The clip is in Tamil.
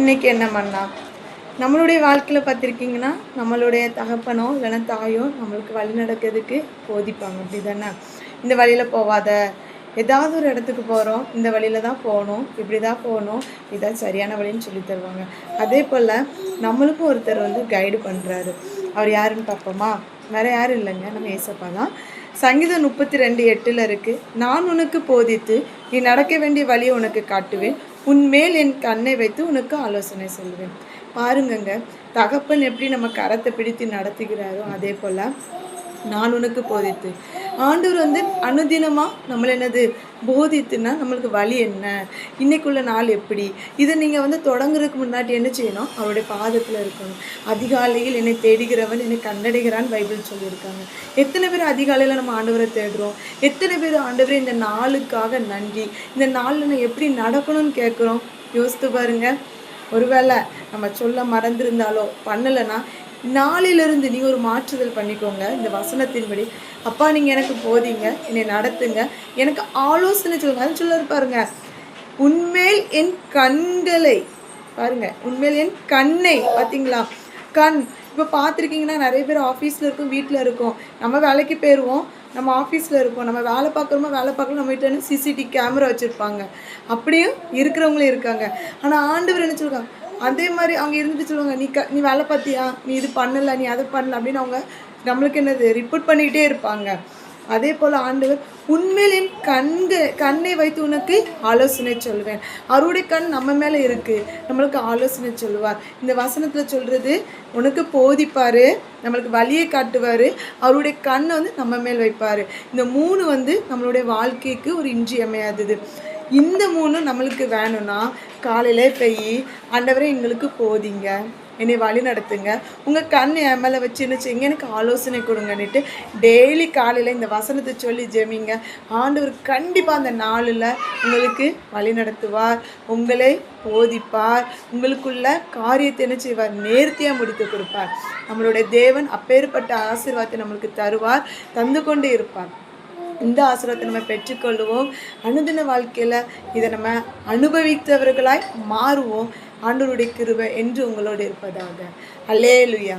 இன்னைக்கு என்ன பண்ணலாம்? நம்மளுடைய வாழ்க்கையில் பார்த்துருக்கீங்கன்னா, நம்மளுடைய தகப்பனோ இல்லைன்னா தாயோ நம்மளுக்கு வழி நடக்கிறதுக்கு போதிப்பாங்க, அப்படி தானே? இந்த வழியில் போகாத, ஏதாவது ஒரு இடத்துக்கு போகிறோம், இந்த வழியில் தான் போகணும், இப்படி தான் போகணும், இதான் சரியான வழின்னு சொல்லி தருவாங்க. அதே போல் நம்மளுக்கும் ஒருத்தர் கைடு பண்ணுறாரு. அவர் யாருன்னு பார்ப்போமா? வேறு யாரும் இல்லைங்க, நம்ம ஏசப்பா தான். சங்கீதம் 32:8 இருக்குது. நான் உனக்கு போதித்து நீ நடக்க வேண்டிய வழியை உனக்கு காட்டுவேன், உன்மேல் என் கண்ணை வைத்து உனக்கு ஆலோசனை சொல்லுவேன். பாருங்கங்க, தகப்பன் எப்படி நம்ம கரத்தை பிடித்து நடத்துகிறாரோ அதே போல் நான் உனக்கு போதித்து ஆண்டவர் அனுதினமாக நம்மளை போதித்துனா நம்மளுக்கு வழி என்ன, இன்னைக்குள்ள நாள் எப்படி, இதை நீங்கள் தொடங்குறதுக்கு முன்னாடி என்ன செய்யணும்? அவருடைய பாதத்தில் இருக்கணும். அதிகாலையில் என்னை தேடுகிறவன் என்னை கண்டடைகிறான்னு பைபிள் சொல்லியிருக்காங்க. எத்தனை பேர் அதிகாலையில் நம்ம ஆண்டவரை தேடுறோம்? எத்தனை பேர் ஆண்டவரை இந்த நாளுக்காக நன்றி, இந்த நாளில் நான் எப்படி நடக்கணும்னு கேட்குறோம்? யோசித்து பாருங்க. ஒருவேளை நம்ம சொல்ல மறந்துருந்தாலோ பண்ணலைன்னா நாளிலிருந்து நீங்கள் ஒரு மாற்றுதல் பண்ணிக்கோங்க. இந்த வசனத்தின்படி அப்பா நீங்கள் எனக்கு போதிங்க, என்னை நடத்துங்க, எனக்கு ஆலோசனை சொல்லுங்க. அது சொல்ல பாருங்க, உன்மேல் என் கண்களை பாருங்க, உன்மேல் என் கண்ணை பார்த்தீங்களா? கண் இப்போ பார்த்துருக்கீங்கன்னா நிறைய பேர் ஆஃபீஸில் இருக்கும், வீட்டில் இருக்கும். நம்ம வேலைக்கு போயிடுவோம், நம்ம ஆஃபீஸில் இருக்கோம், நம்ம வேலை பார்க்குறோமோ வேலை பார்க்கலாம், நம்ம வீட்டில் சிசிடிவி கேமரா வச்சுருப்பாங்க, அப்படியும் இருக்கிறவங்களும் இருக்காங்க. ஆனால் ஆண்டவர் என்ன சொல்லுவாங்க? அதே மாதிரி அவங்க இருந்துட்டு சொல்லுவாங்க, நீ வேலை பார்த்தியா, நீ இது பண்ணலை, நீ அதை பண்ணல அப்படின்னு அவங்க நம்மளுக்கு ரிப்போர்ட் பண்ணிக்கிட்டே இருப்பாங்க. அதே போல் ஆண்டவர் உண்மையில் என் கண்ணை வைத்து உனக்கு ஆலோசனை சொல்லுவேன். அவருடைய கண் நம்ம மேலே இருக்குது, நம்மளுக்கு ஆலோசனை சொல்லுவார். இந்த வசனத்தில் சொல்கிறது, உனக்கு போதிப்பார், நம்மளுக்கு வழியை காட்டுவார், அவருடைய கண்ணை நம்ம மேல் வைப்பார். இந்த மூணு நம்மளுடைய வாழ்க்கைக்கு ஒரு இன்றியமையாதது. இந்த மூணு நம்மளுக்கு வேணும்னா காலையிலே போய் ஆண்டவரே எங்களுக்கு போதிங்க, என்னை வழி நடத்துங்க, உங்கள் கண் என் மேலே வச்சு என்ன செய்யுங்க, எனக்கு ஆலோசனை கொடுங்கன்னுட்டு டெய்லி காலையில் இந்த வசனத்தை சொல்லி ஜெமிங்க. ஆண்டவர் கண்டிப்பாக அந்த நாளில் உங்களுக்கு வழி நடத்துவார், உங்களை போதிப்பார், உங்களுக்குள்ள காரியத்தை என்ன செய்வார், நேர்த்தியாக முடித்து கொடுப்பார். நம்மளுடைய தேவன் அப்பேற்பட்ட ஆசீர்வாதத்தை நம்மளுக்கு தருவார், தந்து கொண்டே இருப்பார். இந்த ஆசீர்வாதத்தை நம்ம பெற்றுக்கொள்ளுவோம். அனுதின வாழ்க்கையில் இதை நம்ம அனுபவித்தவர்களாய் மாறுவோம். ஆண்டவருடைய கிருபை என்று உங்களோடு இருப்பதாக. அல்லேலூயா.